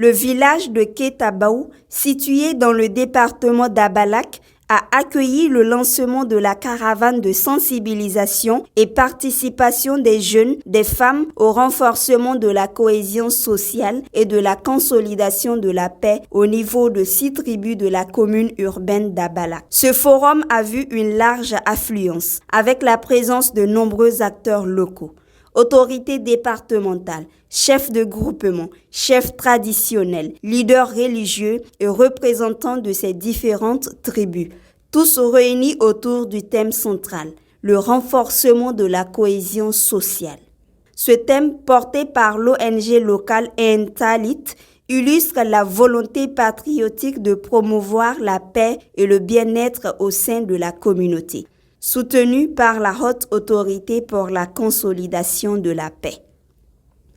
Le village de Kétabaou, situé dans le département d'Abalak, a accueilli le lancement de la caravane de sensibilisation et participation des jeunes, des femmes au renforcement de la cohésion sociale et de la consolidation de la paix au niveau de 6 tribus de la commune urbaine d'Abalak. Ce forum a vu une large affluence avec la présence de nombreux acteurs locaux. Autorités départementales, chefs de groupement, chefs traditionnels, leaders religieux et représentants de ces différentes tribus, tous réunis autour du thème central, le renforcement de la cohésion sociale. Ce thème, porté par l'ONG locale Entalit, illustre la volonté patriotique de promouvoir la paix et le bien-être au sein de la communauté, soutenu par la Haute Autorité pour la consolidation de la paix.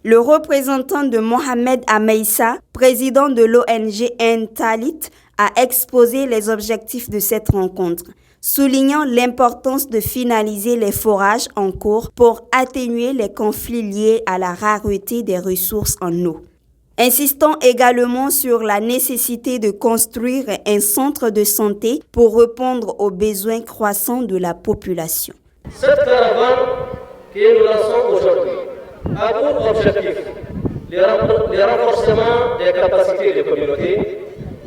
Le représentant de Mohamed Ameissa, président de l'ONG Entalit, a exposé les objectifs de cette rencontre, soulignant l'importance de finaliser les forages en cours pour atténuer les conflits liés à la rareté des ressources en eau. Insistant également sur la nécessité de construire un centre de santé pour répondre aux besoins croissants de la population. Cette caravane que nous lançons aujourd'hui a pour objectif le renforcement des capacités des communautés,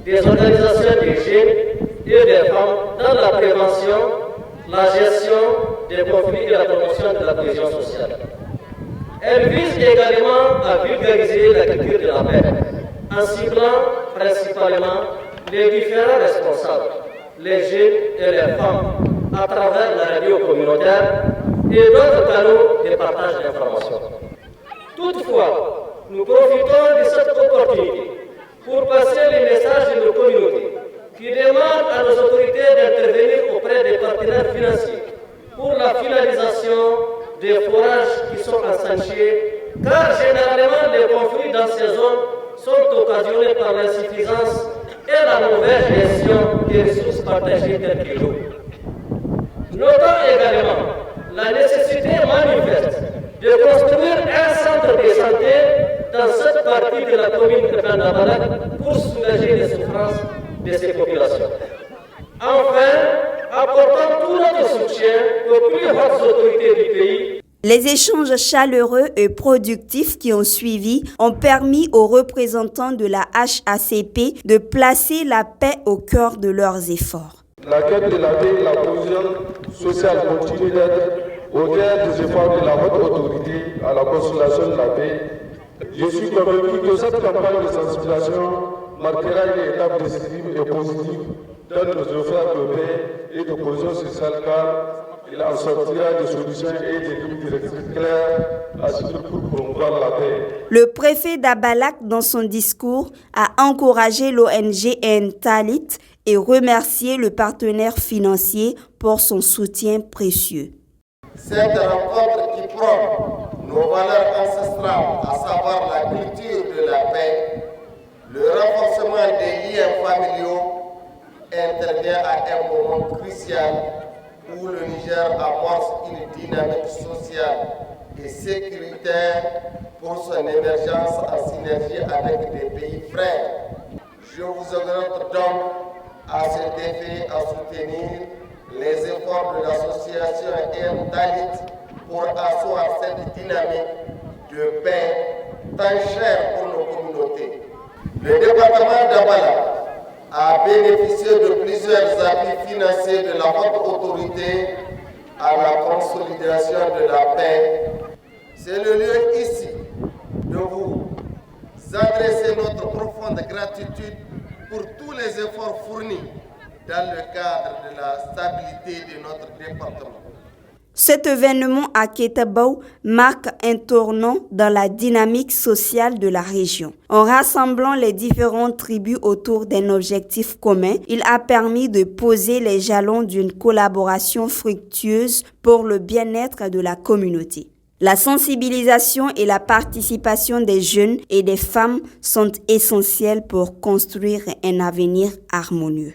des organisations des jeunes et des femmes dans la prévention, la gestion des conflits et la promotion de la cohésion sociale. Elle vise également à vulgariser la culture de la paix, en ciblant principalement les différents responsables, les jeunes et les femmes, à travers la radio communautaire et d'autres canaux de partage d'informations. Toutefois, nous profitons de cette opportunité pour passer les messages de nos communautés qui demandent à nos autorités d'intervenir auprès des partenaires financiers pour la finalisation des forages qui sont en chantier, car généralement les conflits dans ces zones sont occasionnés par l'insuffisance et la mauvaise gestion des ressources partagées telles que l'eau. Notons également la nécessité manifeste de construire un centre de santé dans cette partie de la commune de Kandabalak pour soulager les souffrances de ces populations. Enfin, apportons tout notre soutien aux plus hautes autorités du pays. Les échanges chaleureux et productifs qui ont suivi ont permis aux représentants de la HACP de placer la paix au cœur de leurs efforts. La quête de la paix et la cohésion sociale continue d'être au cœur des efforts de la haute autorité à la consolidation de la paix. Je suis convaincu que cette campagne de sensibilisation marquera une étape décisive et positive dans nos efforts de paix et de cohésion sociale, car il en sortira des solutions et des lignes directrices claires à suivre pour promouvoir la paix. Le préfet d'Abalak, dans son discours, a encouragé l'ONG Entalit et remercié le partenaire financier pour son soutien précieux. Cette rencontre qui prône nos valeurs ancestrales, à savoir la culture de la paix, le renforcement des liens familiaux, intervient à un moment crucial où le Niger amorce une dynamique sociale et sécuritaire pour son émergence en synergie avec des pays frères. Je vous exhorte donc à cet effet à soutenir les efforts de l'association Entalit pour asseoir cette dynamique de paix tant chère pour nos communautés. Le département d'Abalak a bénéficié de plusieurs appuis financiers de la haute autorité à la consolidation de la paix. C'est le lieu ici de vous adresser notre profonde gratitude pour tous les efforts fournis dans le cadre de la stabilité de notre département. Cet événement à Kétabaou marque un tournant dans la dynamique sociale de la région. En rassemblant les différentes tribus autour d'un objectif commun, il a permis de poser les jalons d'une collaboration fructueuse pour le bien-être de la communauté. La sensibilisation et la participation des jeunes et des femmes sont essentielles pour construire un avenir harmonieux.